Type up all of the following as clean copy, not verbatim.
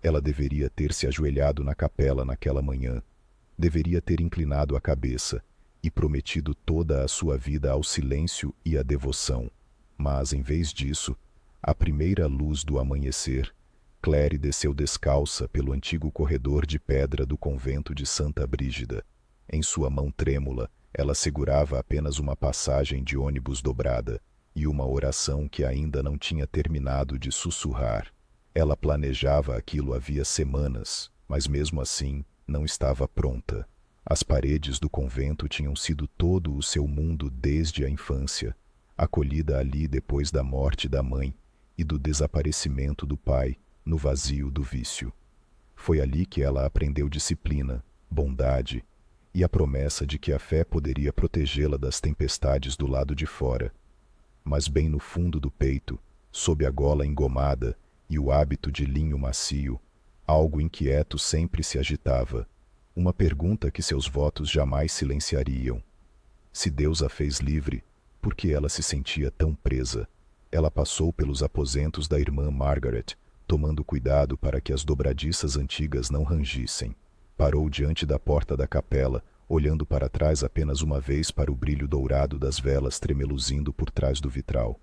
Ela deveria ter se ajoelhado na capela naquela manhã, deveria ter inclinado a cabeça e prometido toda a sua vida ao silêncio e à devoção. Mas, em vez disso, à primeira luz do amanhecer, Claire desceu descalça pelo antigo corredor de pedra do convento de Santa Brígida. Em sua mão trêmula, ela segurava apenas uma passagem de ônibus dobrada e uma oração que ainda não tinha terminado de sussurrar. Ela planejava aquilo havia semanas, mas mesmo assim não estava pronta. As paredes do convento tinham sido todo o seu mundo desde a infância, acolhida ali depois da morte da mãe e do desaparecimento do pai no vazio do vício. Foi ali que ela aprendeu disciplina, bondade e a promessa de que a fé poderia protegê-la das tempestades do lado de fora. Mas bem no fundo do peito, sob a gola engomada e o hábito de linho macio, algo inquieto sempre se agitava, uma pergunta que seus votos jamais silenciariam. Se Deus a fez livre, por que ela se sentia tão presa? Ela passou pelos aposentos da irmã Margaret, tomando cuidado para que as dobradiças antigas não rangissem. Parou diante da porta da capela, olhando para trás apenas uma vez para o brilho dourado das velas tremeluzindo por trás do vitral.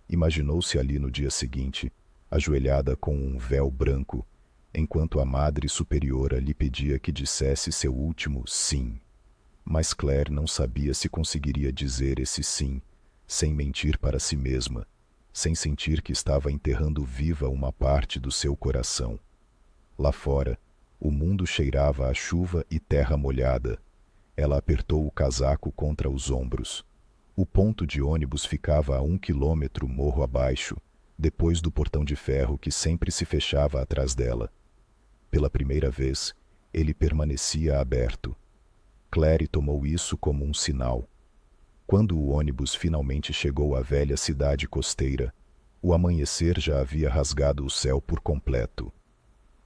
Imaginou-se ali no dia seguinte, ajoelhada com um véu branco, enquanto a Madre Superiora lhe pedia que dissesse seu último sim. Mas Claire não sabia se conseguiria dizer esse sim, sem mentir para si mesma, sem sentir que estava enterrando viva uma parte do seu coração. Lá fora, o mundo cheirava a chuva e terra molhada. Ela apertou o casaco contra os ombros. O ponto de ônibus ficava a 1 quilômetro morro abaixo, depois do portão de ferro que sempre se fechava atrás dela. Pela primeira vez, ele permanecia aberto. Claire tomou isso como um sinal. Quando o ônibus finalmente chegou à velha cidade costeira, o amanhecer já havia rasgado o céu por completo.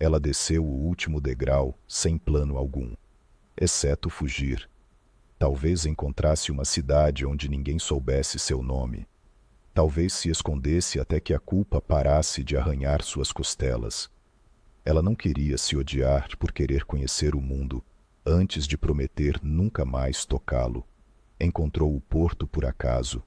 Ela desceu o último degrau sem plano algum, exceto fugir. Talvez encontrasse uma cidade onde ninguém soubesse seu nome. Talvez se escondesse até que a culpa parasse de arranhar suas costelas. Ela não queria se odiar por querer conhecer o mundo, antes de prometer nunca mais tocá-lo. Encontrou o porto por acaso.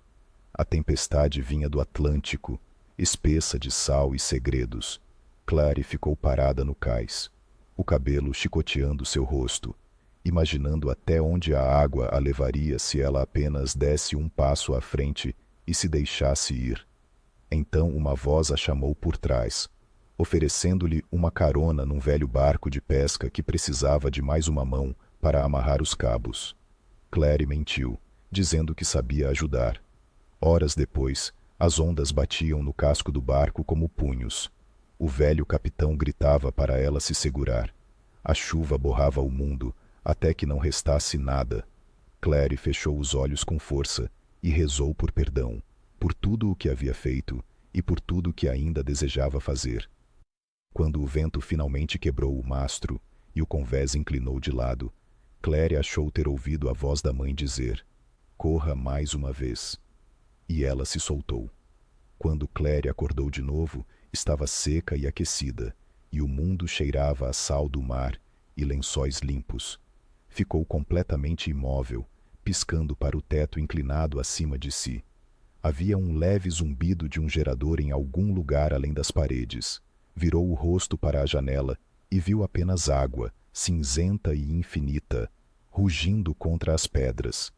A tempestade vinha do Atlântico, espessa de sal e segredos. Claire ficou parada no cais, o cabelo chicoteando seu rosto, imaginando até onde a água a levaria se ela apenas desse um passo à frente e se deixasse ir. Então uma voz a chamou por trás, oferecendo-lhe uma carona num velho barco de pesca que precisava de mais uma mão para amarrar os cabos. Claire mentiu, dizendo que sabia ajudar. Horas depois, as ondas batiam no casco do barco como punhos. O velho capitão gritava para ela se segurar. A chuva borrava o mundo, até que não restasse nada. Claire fechou os olhos com força e rezou por perdão, por tudo o que havia feito e por tudo o que ainda desejava fazer. Quando o vento finalmente quebrou o mastro e o convés inclinou de lado, Claire achou ter ouvido a voz da mãe dizer: "Corra mais uma vez." E ela se soltou. Quando Claire acordou de novo, estava seca e aquecida, e o mundo cheirava a sal do mar e lençóis limpos. Ficou completamente imóvel, piscando para o teto inclinado acima de si. Havia um leve zumbido de um gerador em algum lugar além das paredes. Virou o rosto para a janela e viu apenas água, cinzenta e infinita, rugindo contra as pedras.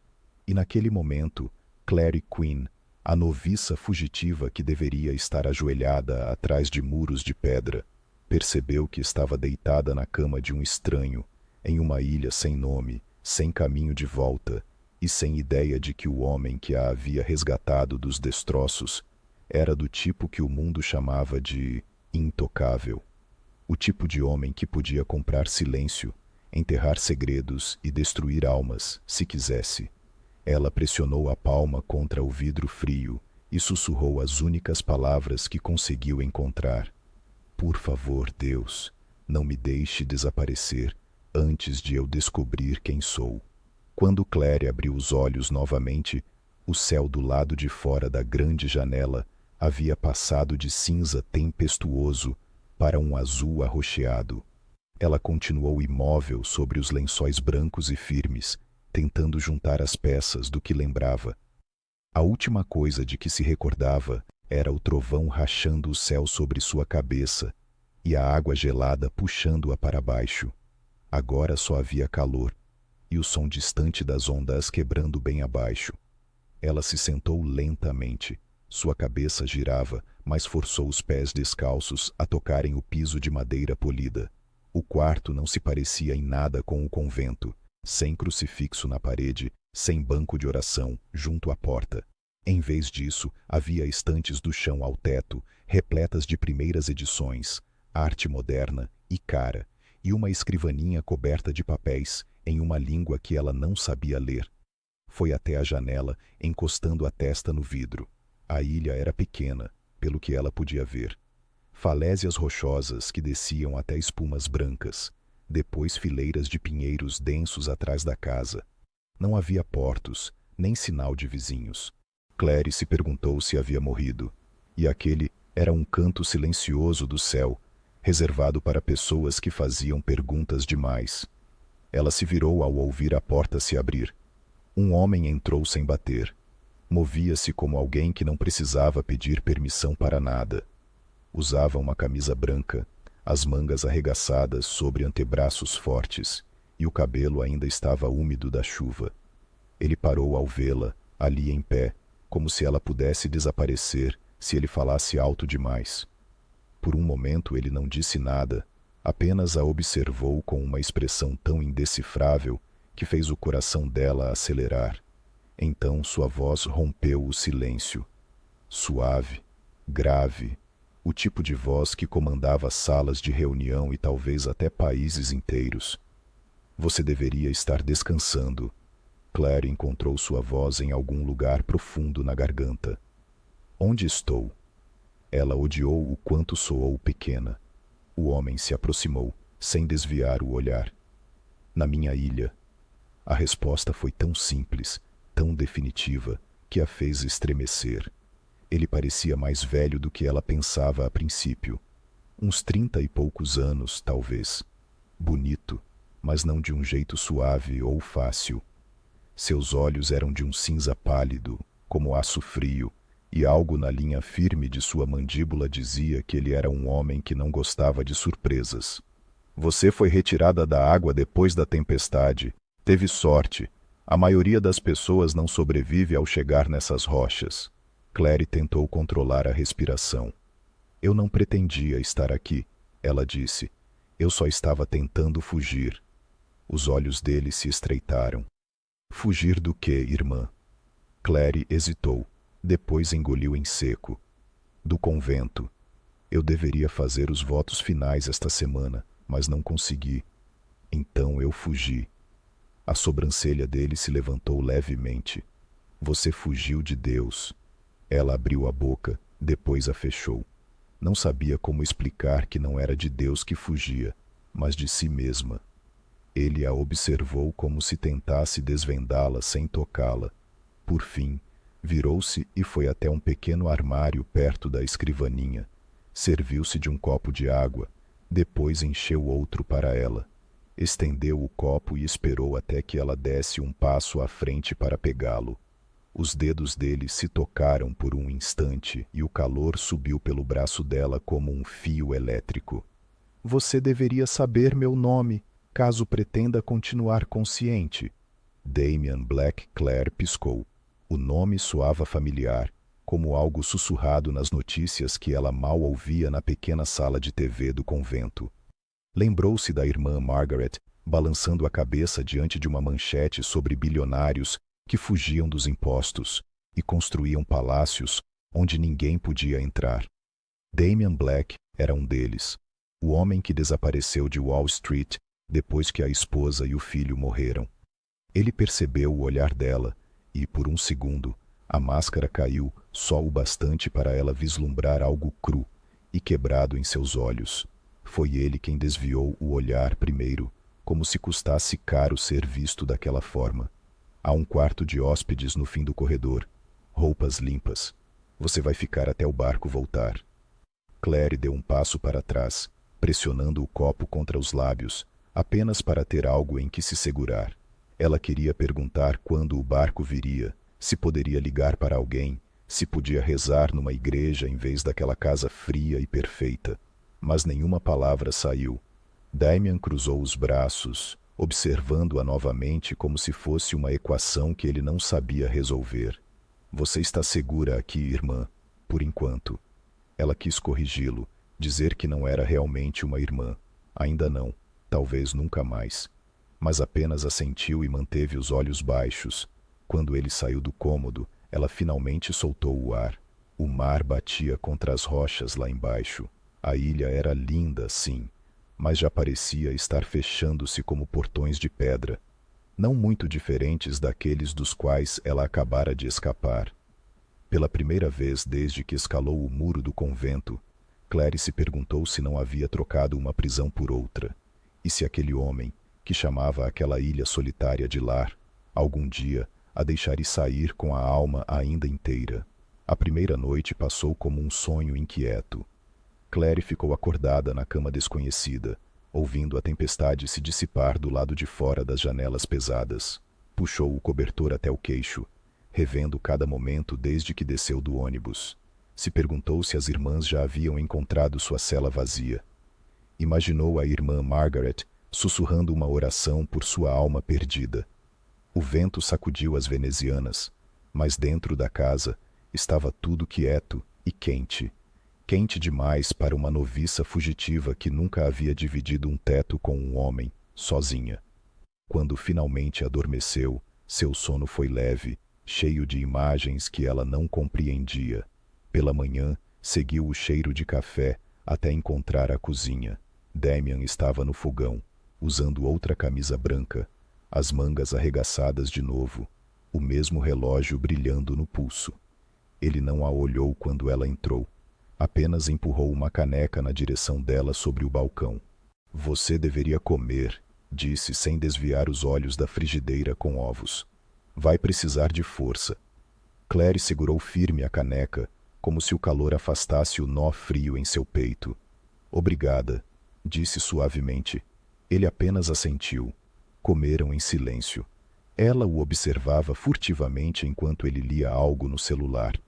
E naquele momento, Claire Quinn, a noviça fugitiva que deveria estar ajoelhada atrás de muros de pedra, percebeu que estava deitada na cama de um estranho, em uma ilha sem nome, sem caminho de volta, e sem ideia de que o homem que a havia resgatado dos destroços era do tipo que o mundo chamava de intocável. O tipo de homem que podia comprar silêncio, enterrar segredos e destruir almas, se quisesse. Ela pressionou a palma contra o vidro frio e sussurrou as únicas palavras que conseguiu encontrar. "Por favor, Deus, não me deixe desaparecer antes de eu descobrir quem sou." Quando Claire abriu os olhos novamente, o céu do lado de fora da grande janela havia passado de cinza tempestuoso para um azul arroxeado. Ela continuou imóvel sobre os lençóis brancos e firmes, tentando juntar as peças do que lembrava. A última coisa de que se recordava era o trovão rachando o céu sobre sua cabeça e a água gelada puxando-a para baixo. Agora só havia calor e o som distante das ondas quebrando bem abaixo. Ela se sentou lentamente. Sua cabeça girava, mas forçou os pés descalços a tocarem o piso de madeira polida. O quarto não se parecia em nada com o convento, sem crucifixo na parede, sem banco de oração junto à porta. Em vez disso, havia estantes do chão ao teto, repletas de primeiras edições, arte moderna e cara, e uma escrivaninha coberta de papéis em uma língua que ela não sabia ler. Foi até a janela, encostando a testa no vidro. A ilha era pequena, pelo que ela podia ver. Falésias rochosas que desciam até espumas brancas, depois fileiras de pinheiros densos atrás da casa. Não havia portos, nem sinal de vizinhos. Clary se perguntou se havia morrido, e aquele era um canto silencioso do céu, reservado para pessoas que faziam perguntas demais. Ela se virou ao ouvir a porta se abrir. Um homem entrou sem bater. Movia-se como alguém que não precisava pedir permissão para nada. Usava uma camisa branca, as mangas arregaçadas sobre antebraços fortes, e o cabelo ainda estava úmido da chuva. Ele parou ao vê-la, ali em pé, como se ela pudesse desaparecer se ele falasse alto demais. Por um momento ele não disse nada, apenas a observou com uma expressão tão indecifrável que fez o coração dela acelerar. Então sua voz rompeu o silêncio. Suave, grave, o tipo de voz que comandava salas de reunião e talvez até países inteiros. Você deveria estar descansando. Clary encontrou sua voz em algum lugar profundo na garganta. Onde estou? Ela odiou o quanto soou pequena. O homem se aproximou, sem desviar o olhar. Na minha ilha. A resposta foi tão simples, tão definitiva, que a fez estremecer. Ele parecia mais velho do que ela pensava a princípio. Uns 30 e poucos anos, talvez. Bonito, mas não de um jeito suave ou fácil. Seus olhos eram de um cinza pálido, como aço frio, e algo na linha firme de sua mandíbula dizia que ele era um homem que não gostava de surpresas. Você foi retirada da água depois da tempestade. Teve sorte. A maioria das pessoas não sobrevive ao chegar nessas rochas. Clary tentou controlar a respiração. Eu não pretendia estar aqui, ela disse. Eu só estava tentando fugir. Os olhos dele se estreitaram. Fugir do quê, irmã? Clary hesitou, depois engoliu em seco. Do convento. Eu deveria fazer os votos finais esta semana, mas não consegui. Então eu fugi. A sobrancelha dele se levantou levemente. Você fugiu de Deus. Ela abriu a boca, depois a fechou. Não sabia como explicar que não era de Deus que fugia, mas de si mesma. Ele a observou como se tentasse desvendá-la sem tocá-la. Por fim, virou-se e foi até um pequeno armário perto da escrivaninha. Serviu-se de um copo de água, depois encheu outro para ela. Estendeu o copo e esperou até que ela desse um passo à frente para pegá-lo. Os dedos dele se tocaram por um instante e o calor subiu pelo braço dela como um fio elétrico. Você deveria saber meu nome, caso pretenda continuar consciente. Damian Black Clare piscou. O nome soava familiar, como algo sussurrado nas notícias que ela mal ouvia na pequena sala de TV do convento. Lembrou-se da irmã Margaret, balançando a cabeça diante de uma manchete sobre bilionários que fugiam dos impostos e construíam palácios onde ninguém podia entrar. Damian Black era um deles, o homem que desapareceu de Wall Street depois que a esposa e o filho morreram. Ele percebeu o olhar dela e, por um segundo, a máscara caiu só o bastante para ela vislumbrar algo cru e quebrado em seus olhos. Foi ele quem desviou o olhar primeiro, como se custasse caro ser visto daquela forma. Há um quarto de hóspedes no fim do corredor. Roupas limpas. Você vai ficar até o barco voltar. Clary deu um passo para trás, pressionando o copo contra os lábios, apenas para ter algo em que se segurar. Ela queria perguntar quando o barco viria, se poderia ligar para alguém, se podia rezar numa igreja em vez daquela casa fria e perfeita. Mas nenhuma palavra saiu. Damian cruzou os braços, observando-a novamente como se fosse uma equação que ele não sabia resolver. Você está segura aqui, irmã, por enquanto. Ela quis corrigi-lo, dizer que não era realmente uma irmã. Ainda não, talvez nunca mais. Mas apenas assentiu e manteve os olhos baixos. Quando ele saiu do cômodo, ela finalmente soltou o ar. O mar batia contra as rochas lá embaixo. A ilha era linda, sim, mas já parecia estar fechando-se como portões de pedra, não muito diferentes daqueles dos quais ela acabara de escapar. Pela primeira vez desde que escalou o muro do convento, Clary se perguntou se não havia trocado uma prisão por outra, e se aquele homem, que chamava aquela ilha solitária de lar, algum dia a deixaria sair com a alma ainda inteira. A primeira noite passou como um sonho inquieto. Clary ficou acordada na cama desconhecida, ouvindo a tempestade se dissipar do lado de fora das janelas pesadas. Puxou o cobertor até o queixo, revendo cada momento desde que desceu do ônibus. Se perguntou se as irmãs já haviam encontrado sua cela vazia. Imaginou a irmã Margaret sussurrando uma oração por sua alma perdida. O vento sacudiu as venezianas, mas dentro da casa estava tudo quieto e quente. Quente demais para uma noviça fugitiva que nunca havia dividido um teto com um homem, sozinha. Quando finalmente adormeceu, seu sono foi leve, cheio de imagens que ela não compreendia. Pela manhã, seguiu o cheiro de café até encontrar a cozinha. Damian estava no fogão, usando outra camisa branca, as mangas arregaçadas de novo, o mesmo relógio brilhando no pulso. Ele não a olhou quando ela entrou. Apenas empurrou uma caneca na direção dela sobre o balcão. Você deveria comer, disse sem desviar os olhos da frigideira com ovos. Vai precisar de força. Clary segurou firme a caneca, como se o calor afastasse o nó frio em seu peito. Obrigada, disse suavemente. Ele apenas assentiu. Comeram em silêncio. Ela o observava furtivamente enquanto ele lia algo no celular.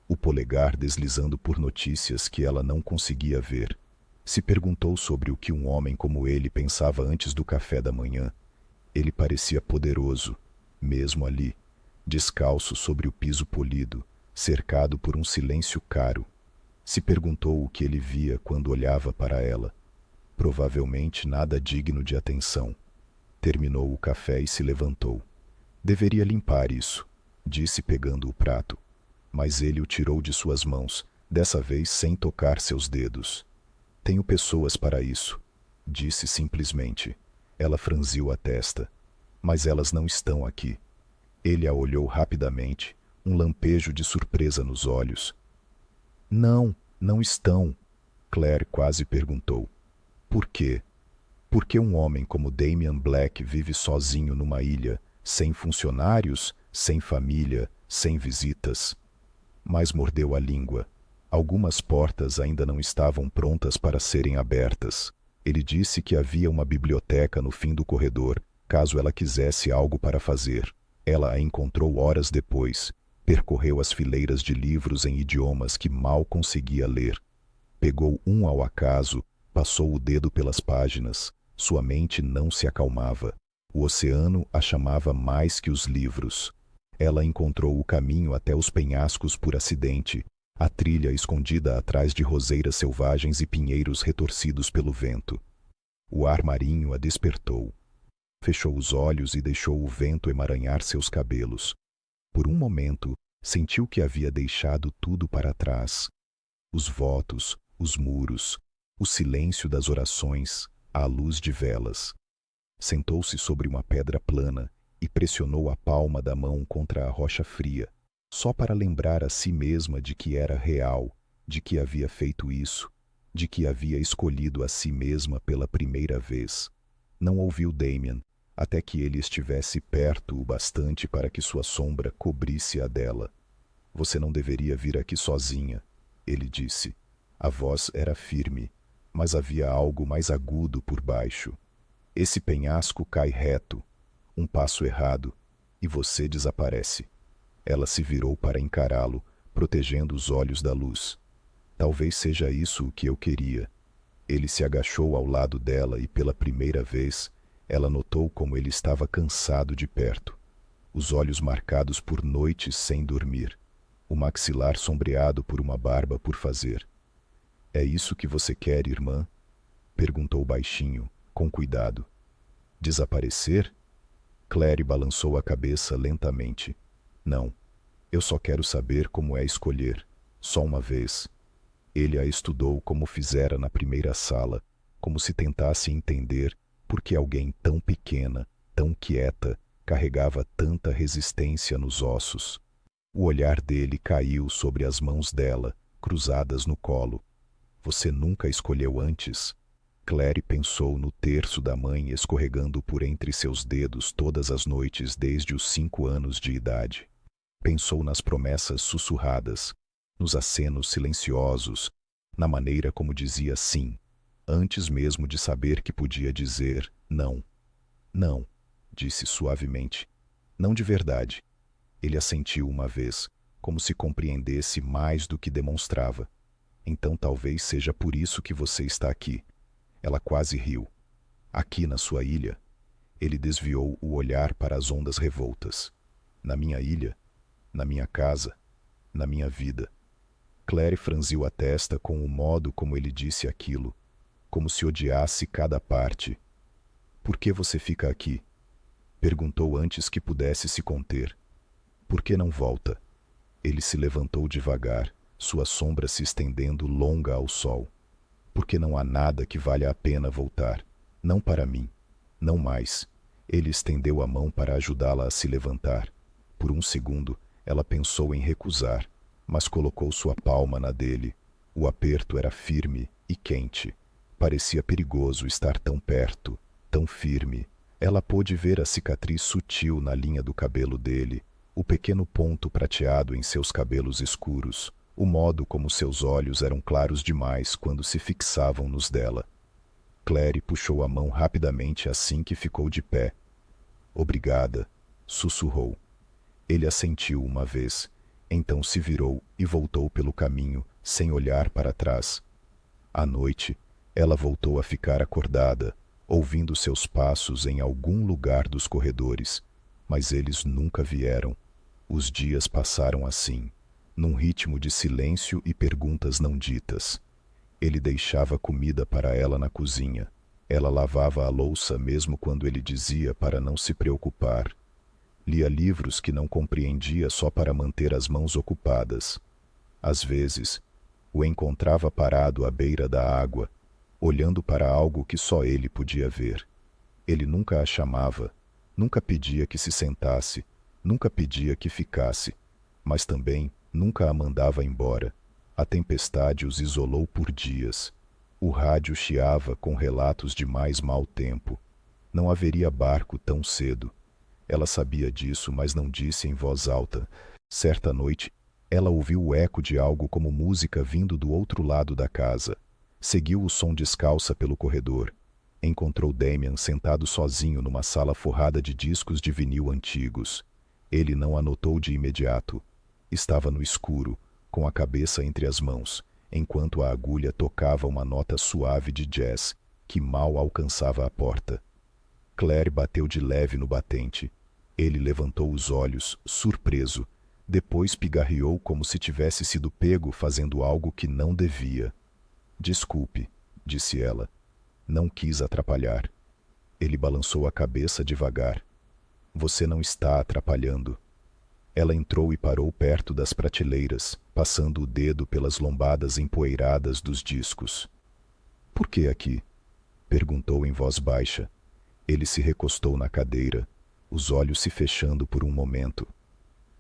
O polegar deslizando por notícias que ela não conseguia ver. Se perguntou sobre o que um homem como ele pensava antes do café da manhã. Ele parecia poderoso, mesmo ali, descalço sobre o piso polido, cercado por um silêncio caro. Se perguntou o que ele via quando olhava para ela. Provavelmente nada digno de atenção. Terminou o café e se levantou. Deveria limpar isso, disse pegando o prato. Mas ele o tirou de suas mãos, dessa vez sem tocar seus dedos. Tenho pessoas para isso, disse simplesmente. Ela franziu a testa. Mas elas não estão aqui. Ele a olhou rapidamente, um lampejo de surpresa nos olhos. Não, não estão, Claire quase perguntou. Por quê? Por que um homem como Damian Black vive sozinho numa ilha, sem funcionários, sem família, sem visitas? Mas mordeu a língua. Algumas portas ainda não estavam prontas para serem abertas. Ele disse que havia uma biblioteca no fim do corredor, caso ela quisesse algo para fazer. Ela a encontrou horas depois. Percorreu as fileiras de livros em idiomas que mal conseguia ler. Pegou um ao acaso, passou o dedo pelas páginas. Sua mente não se acalmava. O oceano a chamava mais que os livros. Ela encontrou o caminho até os penhascos por acidente, a trilha escondida atrás de roseiras selvagens e pinheiros retorcidos pelo vento. O ar marinho a despertou. Fechou os olhos e deixou o vento emaranhar seus cabelos. Por um momento, sentiu que havia deixado tudo para trás. Os votos, os muros, o silêncio das orações, à luz de velas. Sentou-se sobre uma pedra plana e pressionou a palma da mão contra a rocha fria, só para lembrar a si mesma de que era real, de que havia feito isso, de que havia escolhido a si mesma pela primeira vez. Não ouviu Damian, até que ele estivesse perto o bastante para que sua sombra cobrisse a dela. Você não deveria vir aqui sozinha, ele disse. A voz era firme, Mas havia algo mais agudo por baixo. Esse penhasco cai reto, um passo errado, e você desaparece. Ela se virou para encará-lo, protegendo os olhos da luz. Talvez seja isso o que eu queria. Ele se agachou ao lado dela e pela primeira vez, ela notou como ele estava cansado de perto. Os olhos marcados por noites sem dormir. O maxilar sombreado por uma barba por fazer. É isso que você quer, irmã? Perguntou baixinho, com cuidado. Desaparecer? Claire balançou a cabeça lentamente. Não. Eu só quero saber como é escolher. Só uma vez. Ele a estudou como fizera na primeira sala, como se tentasse entender por que alguém tão pequena, tão quieta, carregava tanta resistência nos ossos. O olhar dele caiu sobre as mãos dela, cruzadas no colo. Você nunca escolheu antes? Claire pensou no terço da mãe escorregando por entre seus dedos todas as noites desde os 5 anos de idade. Pensou nas promessas sussurradas, nos acenos silenciosos, na maneira como dizia sim, antes mesmo de saber que podia dizer não. Não, disse suavemente. Não de verdade. Ele assentiu uma vez, como se compreendesse mais do que demonstrava. Então talvez seja por isso que você está aqui. Ela quase riu. Aqui na sua ilha. Ele desviou o olhar para as ondas revoltas. Na minha ilha? Na minha casa? Na minha vida? Claire franziu a testa com o modo como ele disse aquilo, como se odiasse cada parte. Por que você fica aqui? Perguntou antes que pudesse se conter. Por que não volta? Ele se levantou devagar, sua sombra se estendendo longa ao sol. Porque não há nada que valha a pena voltar. Não para mim. Não mais. Ele estendeu a mão para ajudá-la a se levantar. Por um segundo, ela pensou em recusar, mas colocou sua palma na dele. O aperto era firme e quente. Parecia perigoso estar tão perto, tão firme. Ela pôde ver a cicatriz sutil na linha do cabelo dele, o pequeno ponto prateado em seus cabelos escuros, o modo como seus olhos eram claros demais quando se fixavam nos dela. Claire puxou a mão rapidamente assim que ficou de pé. Obrigada, sussurrou. Ele assentiu uma vez, então se virou e voltou pelo caminho, sem olhar para trás. À noite, ela voltou a ficar acordada, ouvindo seus passos em algum lugar dos corredores, mas eles nunca vieram. Os dias passaram assim, num ritmo de silêncio e perguntas não ditas. Ele deixava comida para ela na cozinha. Ela lavava a louça mesmo quando ele dizia para não se preocupar. Lia livros que não compreendia só para manter as mãos ocupadas. Às vezes, o encontrava parado à beira da água, olhando para algo que só ele podia ver. Ele nunca a chamava, nunca pedia que se sentasse, nunca pedia que ficasse, mas também nunca a mandava embora. A tempestade os isolou por dias. O rádio chiava com relatos de mais mau tempo. Não haveria barco tão cedo. Ela sabia disso, mas não disse em voz alta. Certa noite, ela ouviu o eco de algo como música vindo do outro lado da casa. Seguiu o som descalça pelo corredor. Encontrou Damien sentado sozinho numa sala forrada de discos de vinil antigos. Ele não a notou de imediato. Estava no escuro, com a cabeça entre as mãos, enquanto a agulha tocava uma nota suave de jazz que mal alcançava a porta. Claire bateu de leve no batente. Ele levantou os olhos, surpreso. Depois pigarreou como se tivesse sido pego fazendo algo que não devia. Desculpe, disse ela. Não quis atrapalhar. Ele balançou a cabeça devagar. Você não está atrapalhando. Ela entrou e parou perto das prateleiras, passando o dedo pelas lombadas empoeiradas dos discos. Por que aqui? Perguntou em voz baixa. Ele se recostou na cadeira, os olhos se fechando por um momento.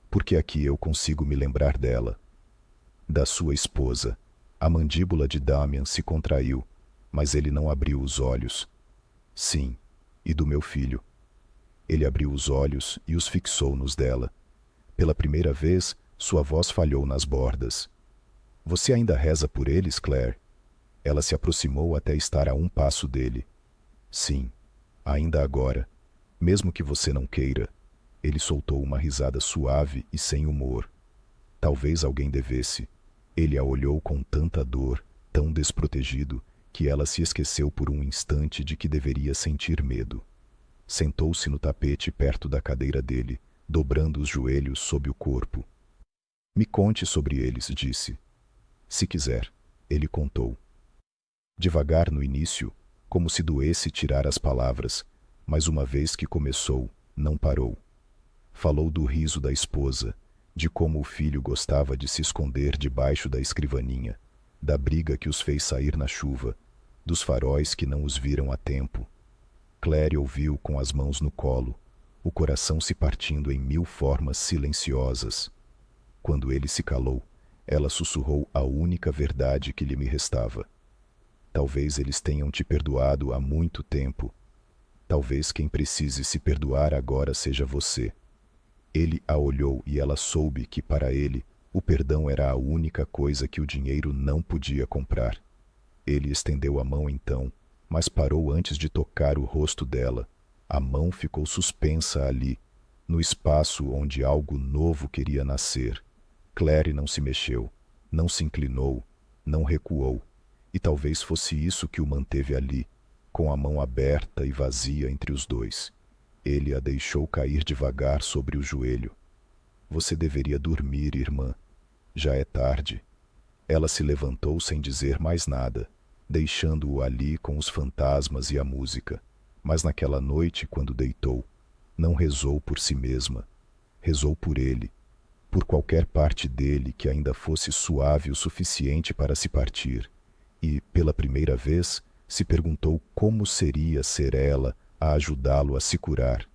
Porque aqui eu consigo me lembrar dela. Da sua esposa. A mandíbula de Damien se contraiu, mas ele não abriu os olhos. Sim, e do meu filho. Ele abriu os olhos e os fixou nos dela. Pela primeira vez, sua voz falhou nas bordas. Você ainda reza por eles, Claire? Ela se aproximou até estar a um passo dele. Sim, ainda agora, mesmo que você não queira. Ele soltou uma risada suave e sem humor. Talvez alguém devesse. Ele a olhou com tanta dor, tão desprotegido, que ela se esqueceu por um instante de que deveria sentir medo. Sentou-se no tapete perto da cadeira dele, dobrando os joelhos sob o corpo. Me conte sobre eles, disse. Se quiser, ele contou. Devagar no início, como se doesse tirar as palavras, mas uma vez que começou, não parou. Falou do riso da esposa, de como o filho gostava de se esconder debaixo da escrivaninha, da briga que os fez sair na chuva, dos faróis que não os viram a tempo. Claire ouviu com as mãos no colo, o coração se partindo em mil formas silenciosas. Quando ele se calou, ela sussurrou a única verdade que lhe me restava. Talvez eles tenham te perdoado há muito tempo. Talvez quem precise se perdoar agora seja você. Ele a olhou e ela soube que, para ele, o perdão era a única coisa que o dinheiro não podia comprar. Ele estendeu a mão então, mas parou antes de tocar o rosto dela. A mão ficou suspensa ali, no espaço onde algo novo queria nascer. Claire não se mexeu, não se inclinou, não recuou, e talvez fosse isso que o manteve ali, com a mão aberta e vazia entre os dois. Ele a deixou cair devagar sobre o joelho. Você deveria dormir, irmã. Já é tarde. Ela se levantou sem dizer mais nada, deixando-o ali com os fantasmas e a música. Mas naquela noite, quando deitou, não rezou por si mesma. Rezou por ele, por qualquer parte dele que ainda fosse suave o suficiente para se partir. E, pela primeira vez, se perguntou como seria ser ela a ajudá-lo a se curar.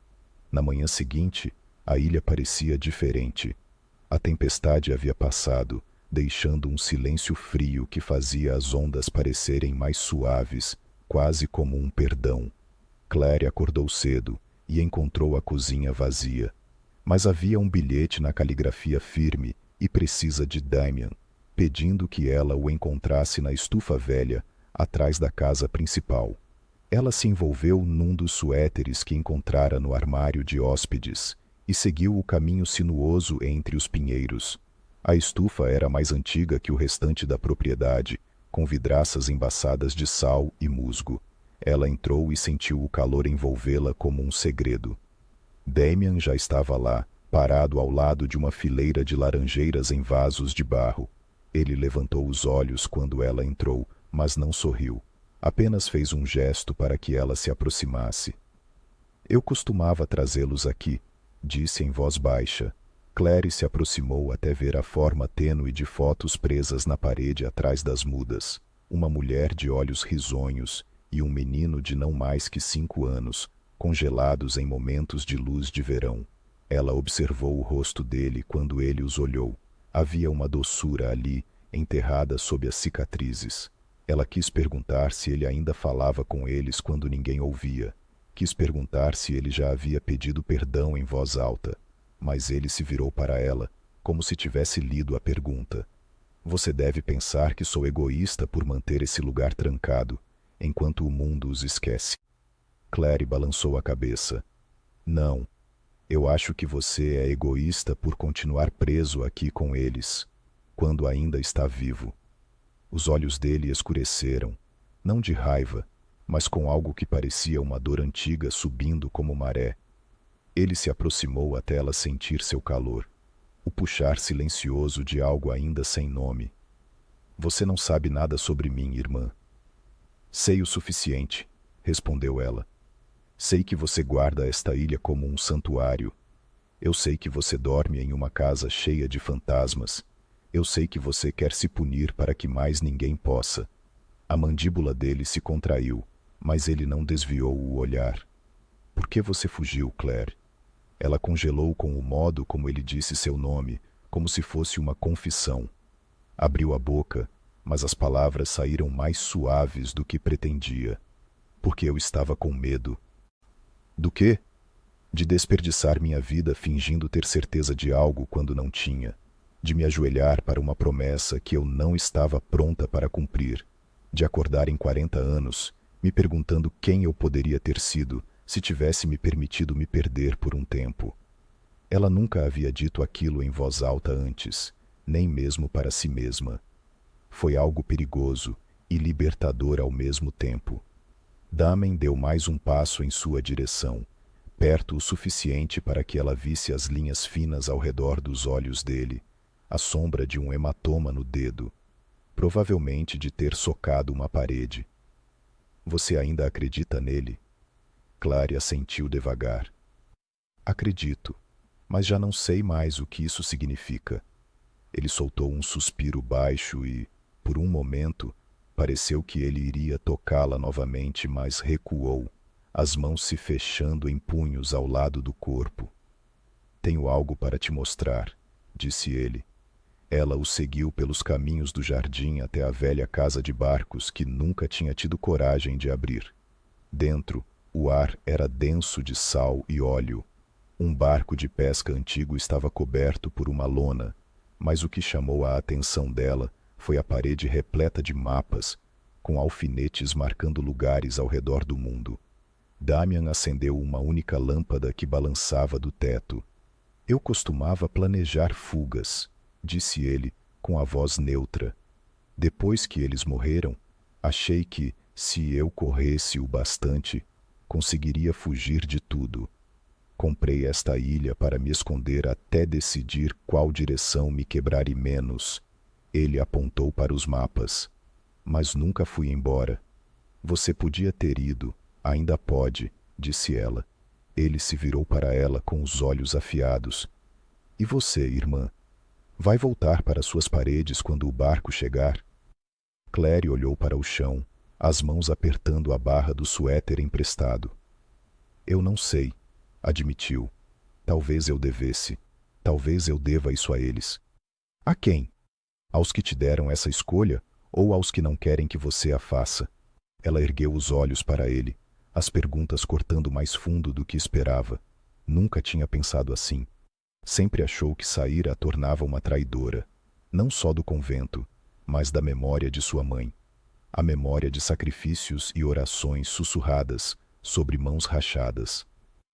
Na manhã seguinte, a ilha parecia diferente. A tempestade havia passado, deixando um silêncio frio que fazia as ondas parecerem mais suaves, quase como um perdão. Claire acordou cedo e encontrou a cozinha vazia. Mas havia um bilhete na caligrafia firme e precisa de Damien, pedindo que ela o encontrasse na estufa velha, atrás da casa principal. Ela se envolveu num dos suéteres que encontrara no armário de hóspedes e seguiu o caminho sinuoso entre os pinheiros. A estufa era mais antiga que o restante da propriedade, com vidraças embaçadas de sal e musgo. Ela entrou e sentiu o calor envolvê-la como um segredo. Damien já estava lá, parado ao lado de uma fileira de laranjeiras em vasos de barro. Ele levantou os olhos quando ela entrou, mas não sorriu. Apenas fez um gesto para que ela se aproximasse. Eu costumava trazê-los aqui, disse em voz baixa. Claire se aproximou até ver a forma tênue de fotos presas na parede atrás das mudas. Uma mulher de olhos risonhos e um menino de não mais que 5 anos, congelados em momentos de luz de verão. Ela observou o rosto dele quando ele os olhou. Havia uma doçura ali, enterrada sob as cicatrizes. Ela quis perguntar se ele ainda falava com eles quando ninguém ouvia. Quis perguntar se ele já havia pedido perdão em voz alta. Mas ele se virou para ela, como se tivesse lido a pergunta. Você deve pensar que sou egoísta por manter esse lugar trancado, enquanto o mundo os esquece. Claire balançou a cabeça. Não. Eu acho que você é egoísta por continuar preso aqui com eles, quando ainda está vivo. Os olhos dele escureceram, não de raiva, mas com algo que parecia uma dor antiga subindo como maré. Ele se aproximou até ela sentir seu calor, o puxar silencioso de algo ainda sem nome. Você não sabe nada sobre mim, irmã. Sei o suficiente, respondeu ela. Sei que você guarda esta ilha como um santuário. Eu sei que você dorme em uma casa cheia de fantasmas. Eu sei que você quer se punir para que mais ninguém possa. A mandíbula dele se contraiu, mas ele não desviou o olhar. Por que você fugiu, Claire? Ela congelou com o modo como ele disse seu nome, como se fosse uma confissão. Abriu a boca, mas as palavras saíram mais suaves do que pretendia. Porque eu estava com medo. Do quê? De desperdiçar minha vida fingindo ter certeza de algo quando não tinha. De me ajoelhar para uma promessa que eu não estava pronta para cumprir. de acordar em 40 anos, me perguntando quem eu poderia ter sido se tivesse me permitido me perder por um tempo. Ela nunca havia dito aquilo em voz alta antes, nem mesmo para si mesma. Foi algo perigoso e libertador ao mesmo tempo. Damen deu mais um passo em sua direção, perto o suficiente para que ela visse as linhas finas ao redor dos olhos dele, a sombra de um hematoma no dedo, provavelmente de ter socado uma parede. Você ainda acredita nele? Clary assentiu devagar. Acredito, mas já não sei mais o que isso significa. Ele soltou um suspiro baixo e, por um momento, pareceu que ele iria tocá-la novamente, mas recuou, as mãos se fechando em punhos ao lado do corpo. Tenho algo para te mostrar, disse ele. Ela o seguiu pelos caminhos do jardim até a velha casa de barcos que nunca tinha tido coragem de abrir. Dentro, o ar era denso de sal e óleo. Um barco de pesca antigo estava coberto por uma lona, mas o que chamou a atenção dela foi a parede repleta de mapas, com alfinetes marcando lugares ao redor do mundo. Damian acendeu uma única lâmpada que balançava do teto. Eu costumava planejar fugas, disse ele, com a voz neutra. Depois que eles morreram, achei que, se eu corresse o bastante, conseguiria fugir de tudo. Comprei esta ilha para me esconder até decidir qual direção me quebrare menos. Ele apontou para os mapas. Mas nunca fui embora. Você podia ter ido, ainda pode, disse ela. Ele se virou para ela com os olhos afiados. E você, irmã? Vai voltar para suas paredes quando o barco chegar? Clary olhou para o chão, as mãos apertando a barra do suéter emprestado. Eu não sei, admitiu. Talvez eu devesse. Talvez eu deva isso a eles. A quem? Aos que te deram essa escolha ou aos que não querem que você a faça? Ela ergueu os olhos para ele, as perguntas cortando mais fundo do que esperava. Nunca tinha pensado assim. Sempre achou que sair a tornava uma traidora, não só do convento, mas da memória de sua mãe. A memória de sacrifícios e orações sussurradas sobre mãos rachadas.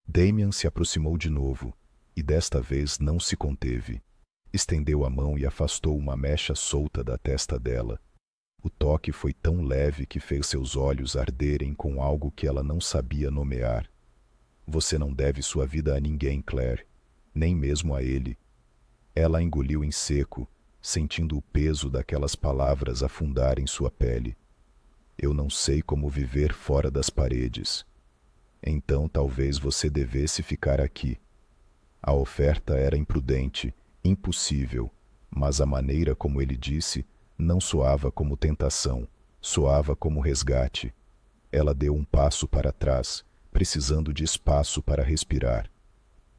Damian se aproximou de novo, e desta vez não se conteve. Estendeu a mão e afastou uma mecha solta da testa dela. O toque foi tão leve que fez seus olhos arderem com algo que ela não sabia nomear. Você não deve sua vida a ninguém, Claire, nem mesmo a ele. Ela engoliu em seco, sentindo o peso daquelas palavras afundar em sua pele. Eu não sei como viver fora das paredes. Então talvez você devesse ficar aqui. A oferta era imprudente, impossível, mas a maneira como ele disse não soava como tentação, soava como resgate. Ela deu um passo para trás, precisando de espaço para respirar.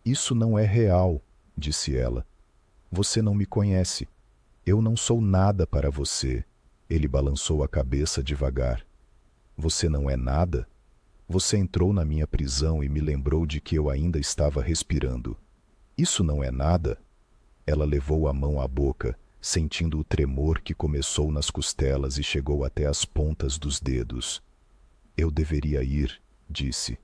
Isso não é real, disse ela. Você não me conhece. Eu não sou nada para você. Ele balançou a cabeça devagar. Você não é nada? Você entrou na minha prisão e me lembrou de que eu ainda estava respirando. Isso não é nada? Ela levou a mão à boca, sentindo o tremor que começou nas costelas e chegou até as pontas dos dedos. Eu deveria ir, disse.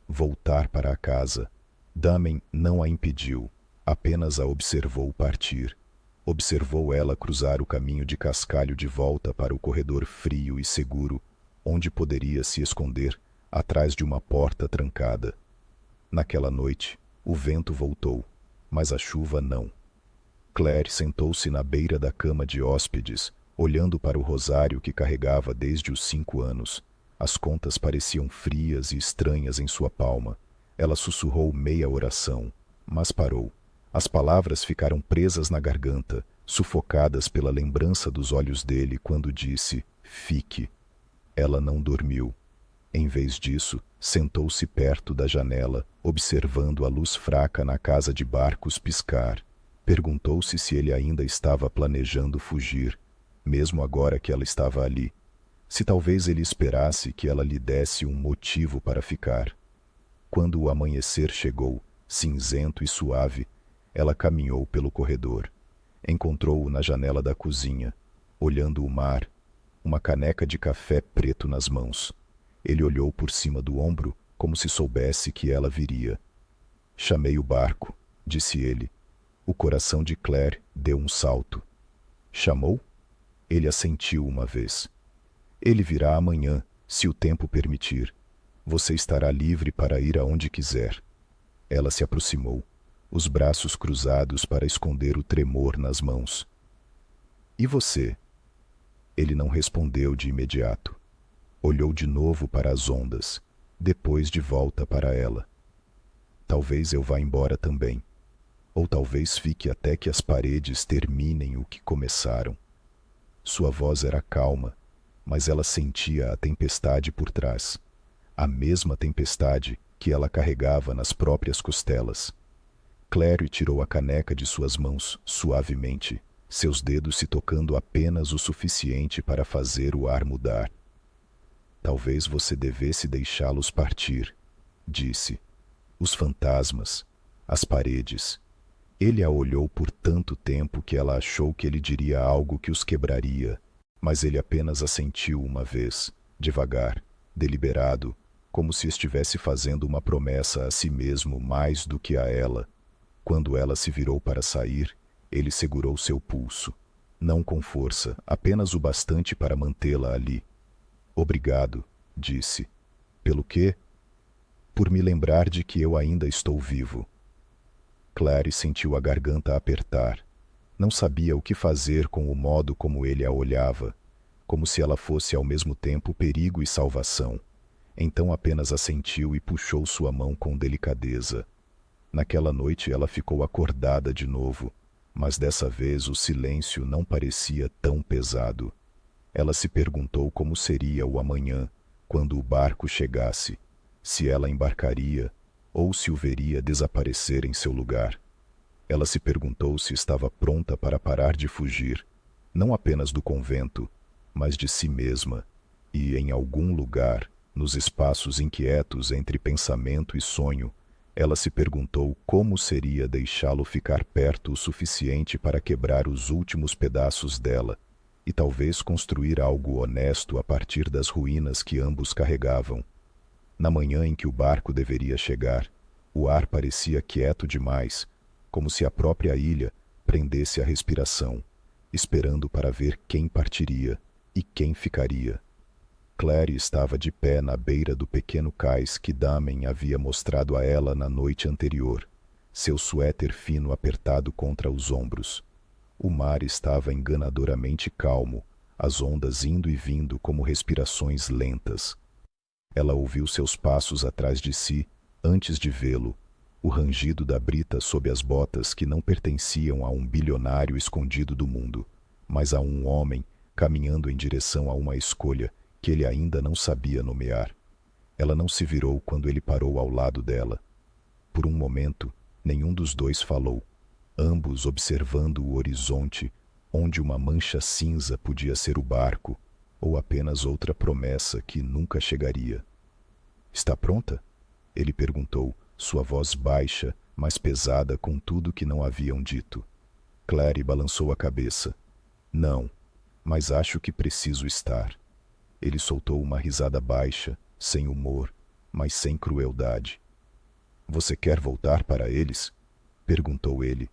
Voltar para a casa. Damen não a impediu, apenas a observou partir. Observou ela cruzar o caminho de cascalho de volta para o corredor frio e seguro, onde poderia se esconder atrás de uma porta trancada. Naquela noite, o vento voltou, mas a chuva não. Claire sentou-se na beira da cama de hóspedes, olhando para o rosário que carregava desde os 5 anos. As contas pareciam frias e estranhas em sua palma. Ela sussurrou meia oração, mas parou. As palavras ficaram presas na garganta, sufocadas pela lembrança dos olhos dele quando disse, fique. Ela não dormiu. Em vez disso, sentou-se perto da janela, observando a luz fraca na casa de barcos piscar. Perguntou-se se ele ainda estava planejando fugir, mesmo agora que ela estava ali. Se talvez ele esperasse que ela lhe desse um motivo para ficar. Quando o amanhecer chegou, cinzento e suave, ela caminhou pelo corredor. Encontrou-o na janela da cozinha, olhando o mar, uma caneca de café preto nas mãos. Ele olhou por cima do ombro, como se soubesse que ela viria. Chamei o barco, disse ele. O coração de Claire deu um salto. Chamou? Ele assentiu uma vez. Ele virá amanhã, se o tempo permitir. Você estará livre para ir aonde quiser. Ela se aproximou, os braços cruzados para esconder o tremor nas mãos. E você? Ele não respondeu de imediato. Olhou de novo para as ondas, depois de volta para ela. Talvez eu vá embora também. Ou talvez fique até que as paredes terminem o que começaram. Sua voz era calma, mas ela sentia a tempestade por trás. A mesma tempestade que ela carregava nas próprias costelas. Claire tirou a caneca de suas mãos suavemente, seus dedos se tocando apenas o suficiente para fazer o ar mudar. Talvez você devesse deixá-los partir, disse. Os fantasmas, as paredes. Ele a olhou por tanto tempo que ela achou que ele diria algo que os quebraria, mas ele apenas assentiu uma vez, devagar, deliberado, como se estivesse fazendo uma promessa a si mesmo mais do que a ela. Quando ela se virou para sair, ele segurou seu pulso. Não com força, apenas o bastante para mantê-la ali. Obrigado, disse. Pelo quê? Por me lembrar de que eu ainda estou vivo. Claire sentiu a garganta apertar. Não sabia o que fazer com o modo como ele a olhava, como se ela fosse ao mesmo tempo perigo e salvação. Então apenas assentiu e puxou sua mão com delicadeza. Naquela noite ela ficou acordada de novo, mas dessa vez o silêncio não parecia tão pesado. Ela se perguntou como seria o amanhã, quando o barco chegasse, se ela embarcaria ou se o veria desaparecer em seu lugar. Ela se perguntou se estava pronta para parar de fugir, não apenas do convento, mas de si mesma, e em algum lugar, nos espaços inquietos entre pensamento e sonho, ela se perguntou como seria deixá-lo ficar perto o suficiente para quebrar os últimos pedaços dela e talvez construir algo honesto a partir das ruínas que ambos carregavam. Na manhã em que o barco deveria chegar, o ar parecia quieto demais, como se a própria ilha prendesse a respiração, esperando para ver quem partiria e quem ficaria. Claire estava de pé na beira do pequeno cais que Damen havia mostrado a ela na noite anterior, seu suéter fino apertado contra os ombros. O mar estava enganadoramente calmo, as ondas indo e vindo como respirações lentas. Ela ouviu seus passos atrás de si, antes de vê-lo, o rangido da brita sob as botas que não pertenciam a um bilionário escondido do mundo, mas a um homem caminhando em direção a uma escolha que ele ainda não sabia nomear. Ela não se virou quando ele parou ao lado dela. Por um momento, nenhum dos dois falou, ambos observando o horizonte, onde uma mancha cinza podia ser o barco, ou apenas outra promessa que nunca chegaria. Está pronta? Ele perguntou, sua voz baixa, mas pesada com tudo que não haviam dito. Claire balançou a cabeça. Não, mas acho que preciso estar. Ele soltou uma risada baixa, sem humor, mas sem crueldade. Você quer voltar para eles? Perguntou ele.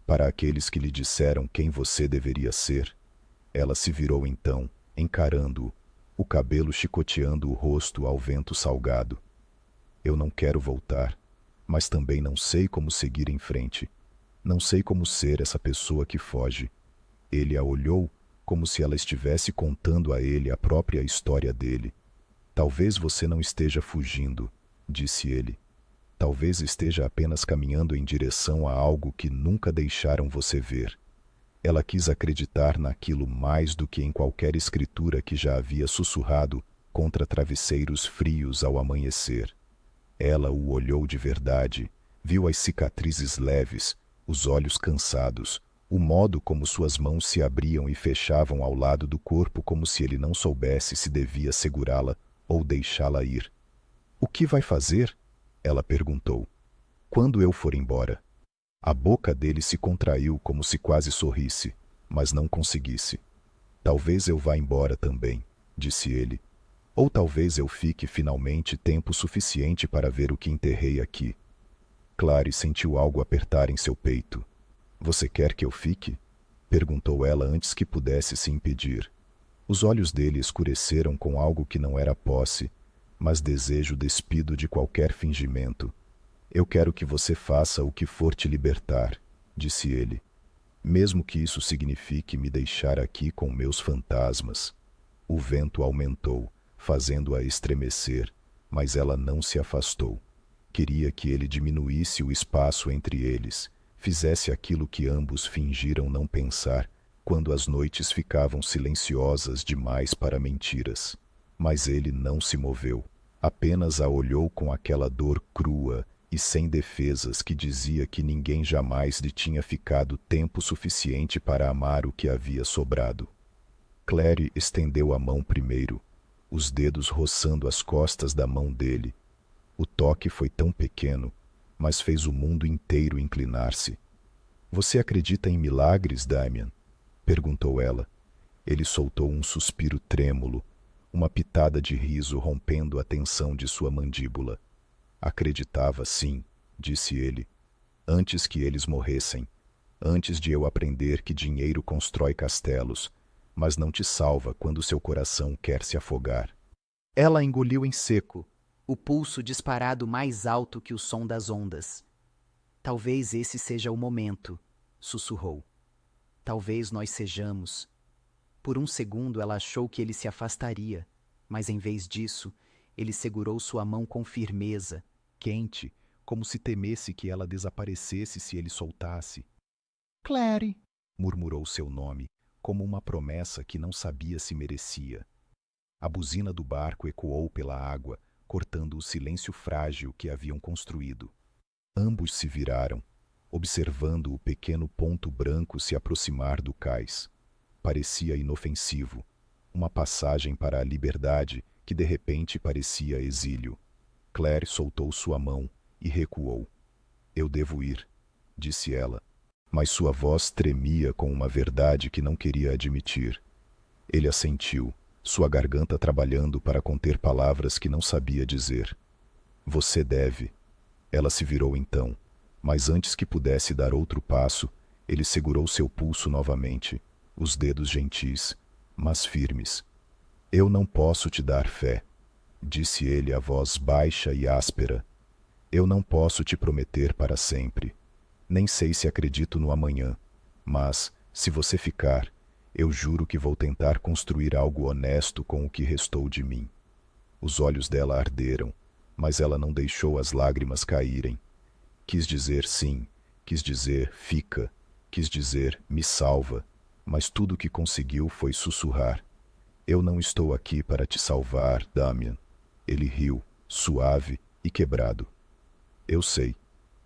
Para aqueles que lhe disseram quem você deveria ser. Ela se virou então, encarando-o, o cabelo chicoteando o rosto ao vento salgado. Eu não quero voltar, mas também não sei como seguir em frente. Não sei como ser essa pessoa que foge. Ele a olhou como se ela estivesse contando a ele a própria história dele. Talvez você não esteja fugindo, disse ele. Talvez esteja apenas caminhando em direção a algo que nunca deixaram você ver. Ela quis acreditar naquilo mais do que em qualquer escritura que já havia sussurrado contra travesseiros frios ao amanhecer. Ela o olhou de verdade, viu as cicatrizes leves, os olhos cansados, o modo como suas mãos se abriam e fechavam ao lado do corpo como se ele não soubesse se devia segurá-la ou deixá-la ir. O que vai fazer? Ela perguntou. Quando eu for embora. A boca dele se contraiu como se quase sorrisse, mas não conseguisse. Talvez eu vá embora também, disse ele. Ou talvez eu fique finalmente tempo suficiente para ver o que enterrei aqui. Clary sentiu algo apertar em seu peito. Você quer que eu fique? Perguntou ela antes que pudesse se impedir. Os olhos dele escureceram com algo que não era posse, mas desejo despido de qualquer fingimento. Eu quero que você faça o que for te libertar, disse ele. Mesmo que isso signifique me deixar aqui com meus fantasmas. O vento aumentou, fazendo-a estremecer, mas ela não se afastou. Queria que ele diminuísse o espaço entre eles, fizesse aquilo que ambos fingiram não pensar, quando as noites ficavam silenciosas demais para mentiras. Mas ele não se moveu, apenas a olhou com aquela dor crua e sem defesas que dizia que ninguém jamais lhe tinha ficado tempo suficiente para amar o que havia sobrado. Clary estendeu a mão primeiro, os dedos roçando as costas da mão dele. O toque foi tão pequeno, mas fez o mundo inteiro inclinar-se. Você acredita em milagres, Damian? Perguntou ela. Ele soltou um suspiro trêmulo, uma pitada de riso rompendo a tensão de sua mandíbula. Acreditava, sim, disse ele, antes que eles morressem, antes de eu aprender que dinheiro constrói castelos, mas não te salva quando seu coração quer se afogar. Ela engoliu em seco, o pulso disparado mais alto que o som das ondas. Talvez esse seja o momento, sussurrou. Talvez nós sejamos. Por um segundo ela achou que ele se afastaria, mas em vez disso, ele segurou sua mão com firmeza, quente, como se temesse que ela desaparecesse se ele soltasse. Clary, murmurou seu nome, como uma promessa que não sabia se merecia. A buzina do barco ecoou pela água, cortando o silêncio frágil que haviam construído. Ambos se viraram, observando o pequeno ponto branco se aproximar do cais. Parecia inofensivo, uma passagem para a liberdade que de repente parecia exílio. Clary soltou sua mão e recuou. Eu devo ir, disse ela, mas sua voz tremia com uma verdade que não queria admitir. Ele assentiu, sua garganta trabalhando para conter palavras que não sabia dizer. Você deve. Ela se virou então, mas antes que pudesse dar outro passo, ele segurou seu pulso novamente, os dedos gentis, mas firmes. Eu não posso te dar fé, disse ele a voz baixa e áspera. Eu não posso te prometer para sempre. Nem sei se acredito no amanhã, mas, se você ficar, eu juro que vou tentar construir algo honesto com o que restou de mim. Os olhos dela arderam, mas ela não deixou as lágrimas caírem. Quis dizer sim, quis dizer fica, quis dizer me salva, mas tudo o que conseguiu foi sussurrar. Eu não estou aqui para te salvar, Damian. Ele riu, suave e quebrado. Eu sei.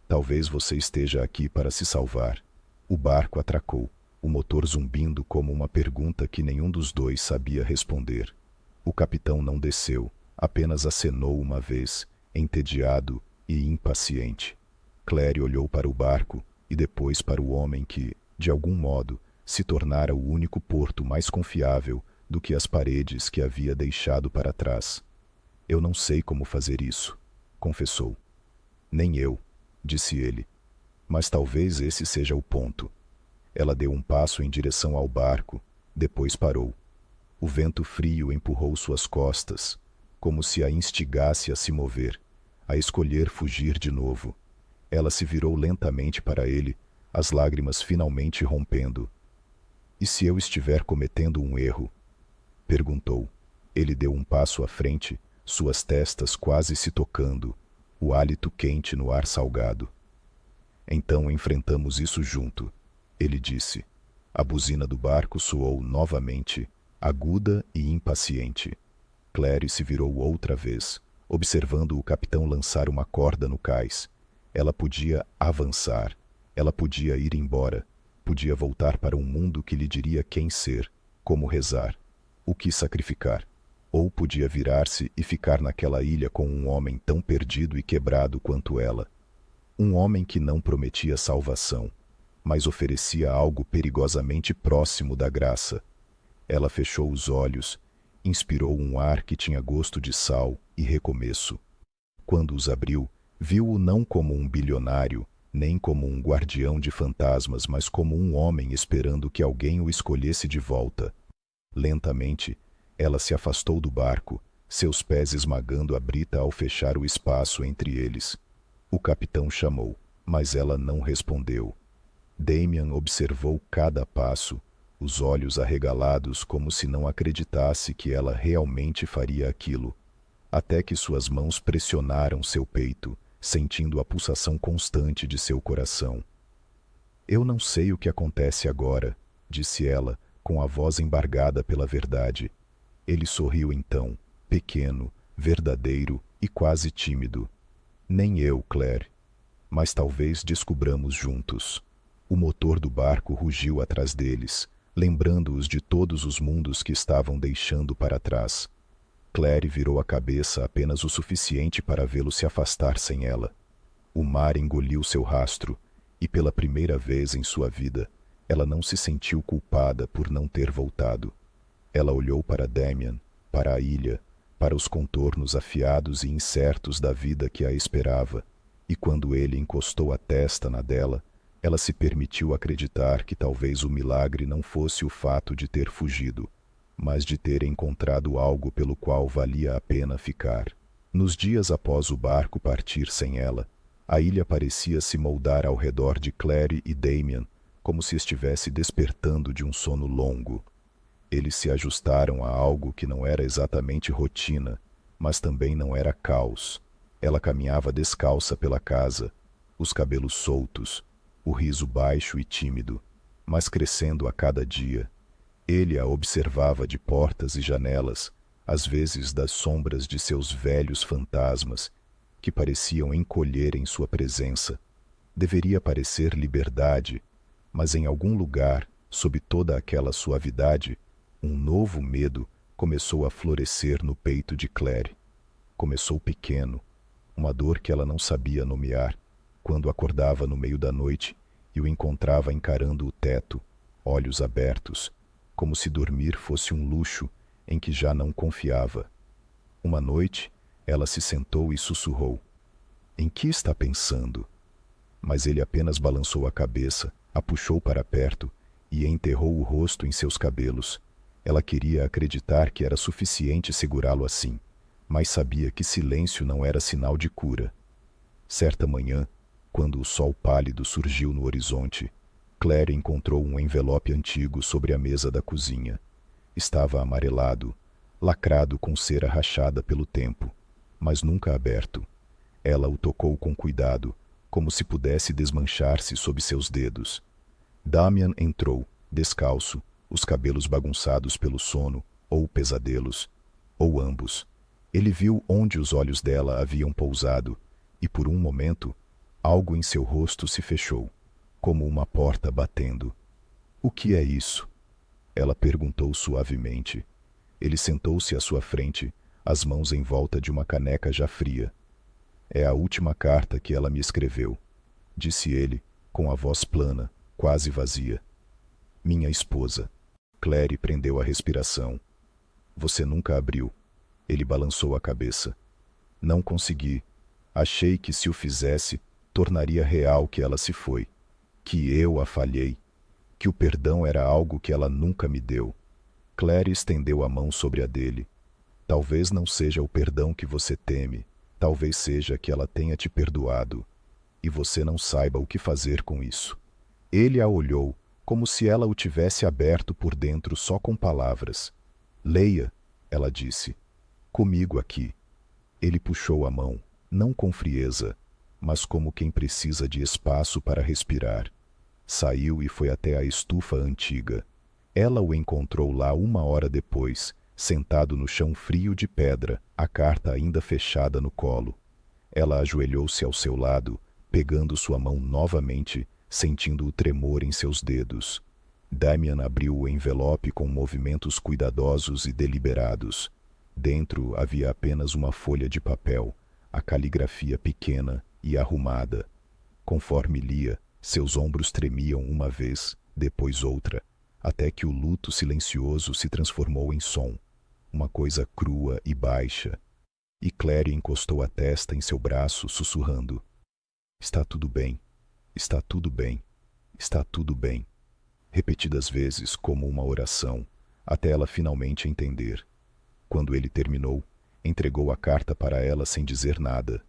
Talvez você esteja aqui para se salvar. O barco atracou, o motor zumbindo como uma pergunta que nenhum dos dois sabia responder. O capitão não desceu, apenas acenou uma vez, entediado e impaciente. Clary olhou para o barco e depois para o homem que, de algum modo, se tornara o único porto mais confiável do que as paredes que havia deixado para trás. Eu não sei como fazer isso, confessou. Nem eu, disse ele. Mas talvez esse seja o ponto. Ela deu um passo em direção ao barco, depois parou. O vento frio empurrou suas costas, como se a instigasse a se mover, a escolher fugir de novo. Ela se virou lentamente para ele, as lágrimas finalmente rompendo. E se eu estiver cometendo um erro? Perguntou. Ele deu um passo à frente, suas testas quase se tocando, o hálito quente no ar salgado. Então enfrentamos isso junto, ele disse. A buzina do barco soou novamente, aguda e impaciente. Clary se virou outra vez, observando o capitão lançar uma corda no cais. Ela podia avançar, ela podia ir embora, podia voltar para um mundo que lhe diria quem ser, como rezar, o que sacrificar. Ou podia virar-se e ficar naquela ilha com um homem tão perdido e quebrado quanto ela. Um homem que não prometia salvação, mas oferecia algo perigosamente próximo da graça. Ela fechou os olhos, inspirou um ar que tinha gosto de sal e recomeço. Quando os abriu, viu-o não como um bilionário, nem como um guardião de fantasmas, mas como um homem esperando que alguém o escolhesse de volta. Lentamente, ela se afastou do barco, seus pés esmagando a brita ao fechar o espaço entre eles. O capitão chamou, mas ela não respondeu. Damian observou cada passo, os olhos arregalados como se não acreditasse que ela realmente faria aquilo, até que suas mãos pressionaram seu peito, sentindo a pulsação constante de seu coração. Eu não sei o que acontece agora, disse ela, com a voz embargada pela verdade. Ele sorriu então, pequeno, verdadeiro e quase tímido. Nem eu, Claire. Mas talvez descubramos juntos. O motor do barco rugiu atrás deles, lembrando-os de todos os mundos que estavam deixando para trás. Claire virou a cabeça apenas o suficiente para vê-lo se afastar sem ela. O mar engoliu seu rastro, e pela primeira vez em sua vida, ela não se sentiu culpada por não ter voltado. Ela olhou para Damian, para a ilha, para os contornos afiados e incertos da vida que a esperava, e quando ele encostou a testa na dela, ela se permitiu acreditar que talvez o milagre não fosse o fato de ter fugido, mas de ter encontrado algo pelo qual valia a pena ficar. Nos dias após o barco partir sem ela, a ilha parecia se moldar ao redor de Claire e Damian, como se estivesse despertando de um sono longo. Eles se ajustaram a algo que não era exatamente rotina, mas também não era caos. Ela caminhava descalça pela casa, os cabelos soltos, o riso baixo e tímido, mas crescendo a cada dia. Ele a observava de portas e janelas, às vezes das sombras de seus velhos fantasmas, que pareciam encolher em sua presença. Deveria parecer liberdade, mas em algum lugar, sob toda aquela suavidade, um novo medo começou a florescer no peito de Claire. Começou pequeno, uma dor que ela não sabia nomear, quando acordava no meio da noite e o encontrava encarando o teto, olhos abertos, como se dormir fosse um luxo em que já não confiava. Uma noite, ela se sentou e sussurrou: "Em que está pensando?" Mas ele apenas balançou a cabeça, a puxou para perto e enterrou o rosto em seus cabelos. Ela queria acreditar que era suficiente segurá-lo assim, mas sabia que silêncio não era sinal de cura. Certa manhã, quando o sol pálido surgiu no horizonte, Claire encontrou um envelope antigo sobre a mesa da cozinha. Estava amarelado, lacrado com cera rachada pelo tempo, mas nunca aberto. Ela o tocou com cuidado, como se pudesse desmanchar-se sob seus dedos. Damian entrou, descalço, os cabelos bagunçados pelo sono, ou pesadelos, ou ambos. Ele viu onde os olhos dela haviam pousado, e por um momento, algo em seu rosto se fechou, como uma porta batendo. "O que é isso?" Ela perguntou suavemente. Ele sentou-se à sua frente, as mãos em volta de uma caneca já fria. "É a última carta que ela me escreveu", disse ele, com a voz plana, quase vazia. "Minha esposa." Claire prendeu a respiração. "Você nunca abriu." Ele balançou a cabeça. "Não consegui. Achei que se o fizesse, tornaria real que ela se foi. Que eu a falhei. Que o perdão era algo que ela nunca me deu." Claire estendeu a mão sobre a dele. "Talvez não seja o perdão que você teme. Talvez seja que ela tenha te perdoado. E você não saiba o que fazer com isso." Ele a olhou, como se ela o tivesse aberto por dentro só com palavras. "Leia", ela disse. "Comigo aqui." Ele puxou a mão, não com frieza, mas como quem precisa de espaço para respirar. Saiu e foi até a estufa antiga. Ela o encontrou lá 1 hora depois, sentado no chão frio de pedra, a carta ainda fechada no colo. Ela ajoelhou-se ao seu lado, pegando sua mão novamente, sentindo o tremor em seus dedos. Damian abriu o envelope com movimentos cuidadosos e deliberados. Dentro havia apenas uma folha de papel, a caligrafia pequena e arrumada. Conforme lia, seus ombros tremiam uma vez, depois outra. até que o luto silencioso se transformou em som, uma coisa crua e baixa. E Claire encostou a testa em seu braço, sussurrando: "Está tudo bem, está tudo bem, está tudo bem", repetidas vezes como uma oração, até ela finalmente entender. Quando ele terminou, entregou a carta para ela sem dizer nada.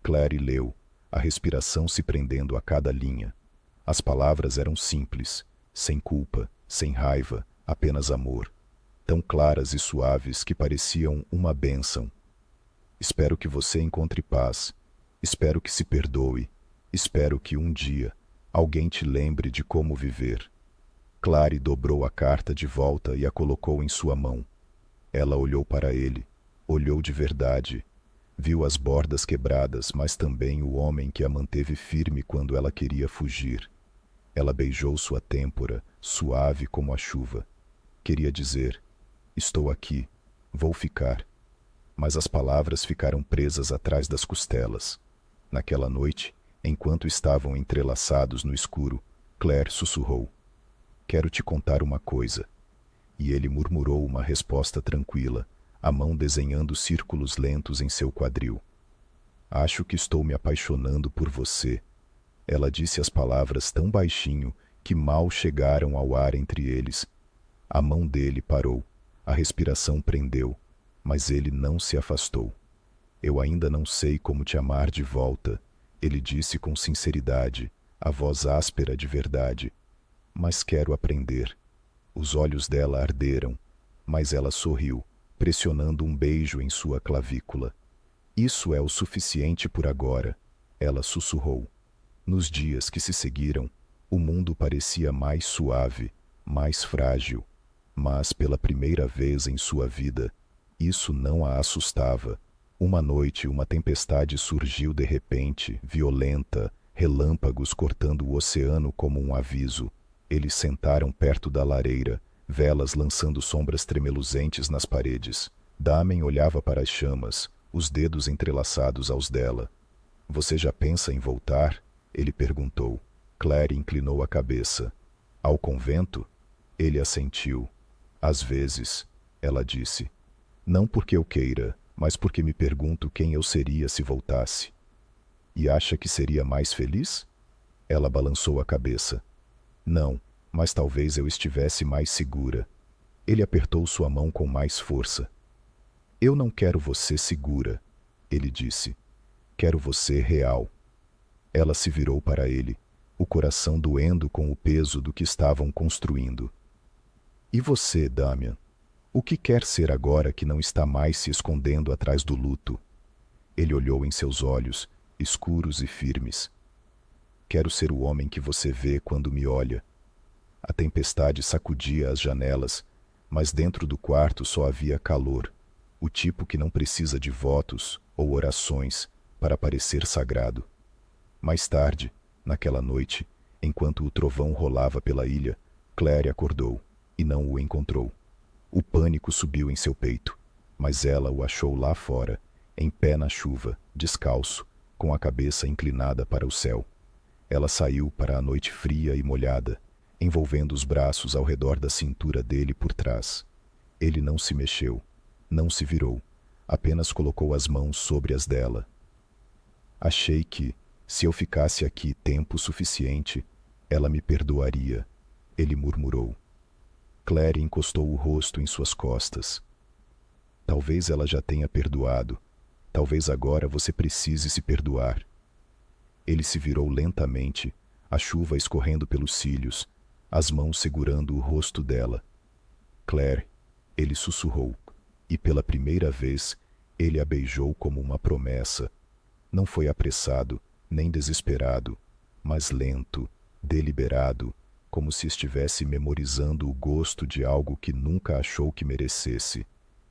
Claire leu, a respiração se prendendo a cada linha. As palavras eram simples, sem culpa, sem raiva, apenas amor, tão claras e suaves que pareciam uma bênção. "Espero que você encontre paz. Espero que se perdoe. Espero que um dia alguém te lembre de como viver." Clary dobrou a carta de volta e a colocou em sua mão. Ela olhou para ele, olhou de verdade. Viu as bordas quebradas, mas também o homem que a manteve firme quando ela queria fugir. Ela beijou sua têmpora, suave como a chuva. Queria dizer: "Estou aqui, vou ficar." Mas as palavras ficaram presas atrás das costelas. Naquela noite, enquanto estavam entrelaçados no escuro, Claire sussurrou: "Quero te contar uma coisa." E ele murmurou uma resposta tranquila, a mão desenhando círculos lentos em seu quadril. "Acho que estou me apaixonando por você." Ela disse as palavras tão baixinho que mal chegaram ao ar entre eles. A mão dele parou, a respiração prendeu, mas ele não se afastou. "Eu ainda não sei como te amar de volta," ele disse com sinceridade, a voz áspera de verdade. "Mas quero aprender." Os olhos dela arderam, mas ela sorriu, pressionando um beijo em sua clavícula. "Isso é o suficiente por agora," ela sussurrou. Nos dias que se seguiram, o mundo parecia mais suave, mais frágil, mas pela primeira vez em sua vida, isso não a assustava. Uma noite, uma tempestade surgiu de repente, violenta, relâmpagos cortando o oceano como um aviso. Eles sentaram perto da lareira, velas lançando sombras tremeluzentes nas paredes. Damen olhava para as chamas, os dedos entrelaçados aos dela. "Você já pensa em voltar?" ele perguntou. Claire inclinou a cabeça. "Ao convento?" Ele assentiu. "Às vezes," ela disse. "Não porque eu queira, mas porque me pergunto quem eu seria se voltasse." "E acha que seria mais feliz?" Ela balançou a cabeça. "Não, mas talvez eu estivesse mais segura." Ele apertou sua mão com mais força. "Eu não quero você segura," ele disse. "Quero você real." Ela se virou para ele, o coração doendo com o peso do que estavam construindo. "E você, Damian? O que quer ser agora que não está mais se escondendo atrás do luto?" Ele olhou em seus olhos, escuros e firmes. "Quero ser o homem que você vê quando me olha." A tempestade sacudia as janelas, mas dentro do quarto só havia calor, o tipo que não precisa de votos ou orações para parecer sagrado. Mais tarde, naquela noite, enquanto o trovão rolava pela ilha, Claire acordou e não o encontrou. O pânico subiu em seu peito, mas ela o achou lá fora, em pé na chuva, descalço, com a cabeça inclinada para o céu. Ela saiu para a noite fria e molhada, envolvendo os braços ao redor da cintura dele por trás. Ele não se mexeu, não se virou, apenas colocou as mãos sobre as dela. "Achei que, se eu ficasse aqui tempo suficiente, ela me perdoaria," ele murmurou. Claire encostou o rosto em suas costas. "Talvez ela já tenha perdoado. Talvez agora você precise se perdoar." Ele se virou lentamente, a chuva escorrendo pelos cílios, as mãos segurando o rosto dela. "Claire," ele sussurrou, e pela primeira vez ele a beijou como uma promessa. Não foi apressado, nem desesperado, mas lento, deliberado, como se estivesse memorizando o gosto de algo que nunca achou que merecesse.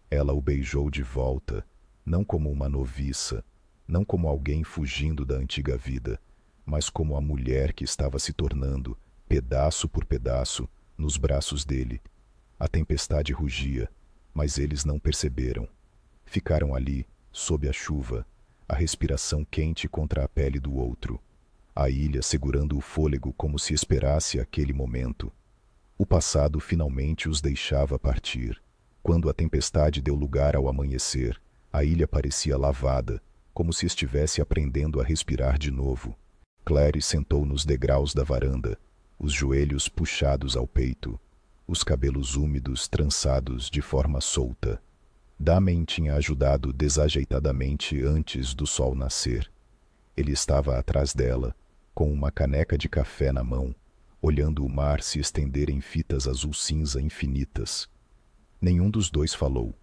Ela o beijou de volta, não como uma noviça, não como alguém fugindo da antiga vida, mas como a mulher que estava se tornando, pedaço por pedaço, nos braços dele. A tempestade rugia, mas eles não perceberam. Ficaram ali, sob a chuva, a respiração quente contra a pele do outro. A ilha segurando o fôlego como se esperasse aquele momento. O passado finalmente os deixava partir. Quando a tempestade deu lugar ao amanhecer, a ilha parecia lavada, como se estivesse aprendendo a respirar de novo. Clary sentou nos degraus da varanda, os joelhos puxados ao peito, os cabelos úmidos trançados de forma solta. Damien tinha ajudado desajeitadamente antes do sol nascer. Ele estava atrás dela, com uma caneca de café na mão, olhando o mar se estender em fitas azul-cinza infinitas. Nenhum dos dois falou.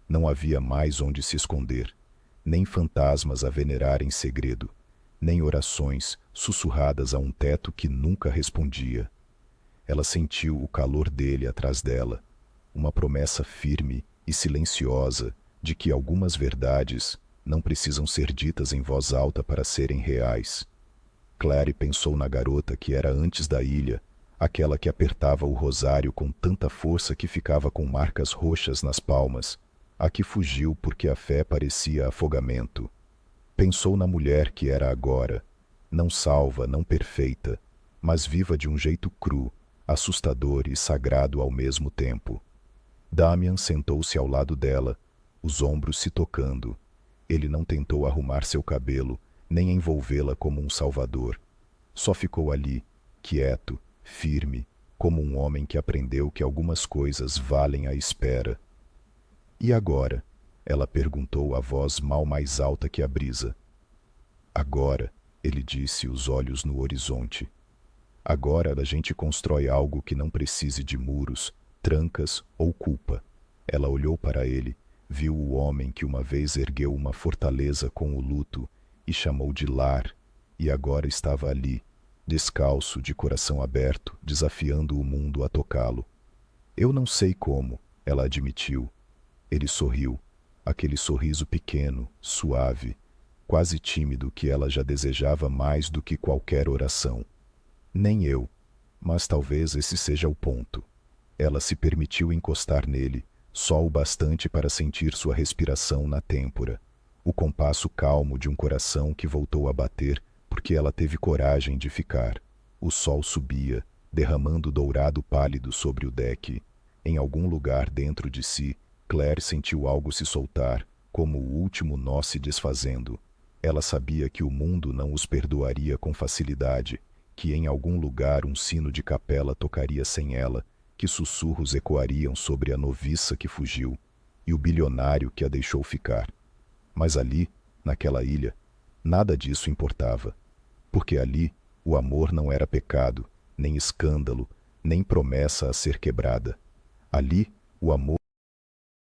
Não havia mais onde se esconder, nem fantasmas a venerar em segredo, nem orações sussurradas a um teto que nunca respondia. Ela sentiu o calor dele atrás dela, uma promessa firme e silenciosa de que algumas verdades não precisam ser ditas em voz alta para serem reais. Clary pensou na garota que era antes da ilha, aquela que apertava o rosário com tanta força que ficava com marcas roxas nas palmas, a que fugiu porque a fé parecia afogamento. Pensou na mulher que era agora, não salva, não perfeita, mas viva de um jeito cru, assustador e sagrado ao mesmo tempo. Damien sentou-se ao lado dela, os ombros se tocando. Ele não tentou arrumar seu cabelo, nem envolvê-la como um salvador. Só ficou ali, quieto, firme, como um homem que aprendeu que algumas coisas valem a espera. E agora? Ela perguntou a voz mal mais alta que a brisa. Agora, ele disse, os olhos no horizonte. Agora a gente constrói algo que não precise de muros, trancas ou culpa. Ela olhou para ele, viu o homem que uma vez ergueu uma fortaleza com o luto e chamou de lar, e agora estava ali, descalço, de coração aberto, desafiando o mundo a tocá-lo. Eu não sei como, ela admitiu. Ele sorriu, aquele sorriso pequeno, suave, quase tímido que ela já desejava mais do que qualquer oração. Nem eu, mas talvez esse seja o ponto. Ela se permitiu encostar nele, só o bastante para sentir sua respiração na têmpora, o compasso calmo de um coração que voltou a bater porque ela teve coragem de ficar. O sol subia, derramando dourado pálido sobre o deck. Em algum lugar dentro de si, Claire sentiu algo se soltar, como o último nó se desfazendo. Ela sabia que o mundo não os perdoaria com facilidade, que em algum lugar um sino de capela tocaria sem ela, que sussurros ecoariam sobre a noviça que fugiu e o bilionário que a deixou ficar. Mas ali, naquela ilha, nada disso importava, porque ali o amor não era pecado, nem escândalo, nem promessa a ser quebrada. Ali, o amor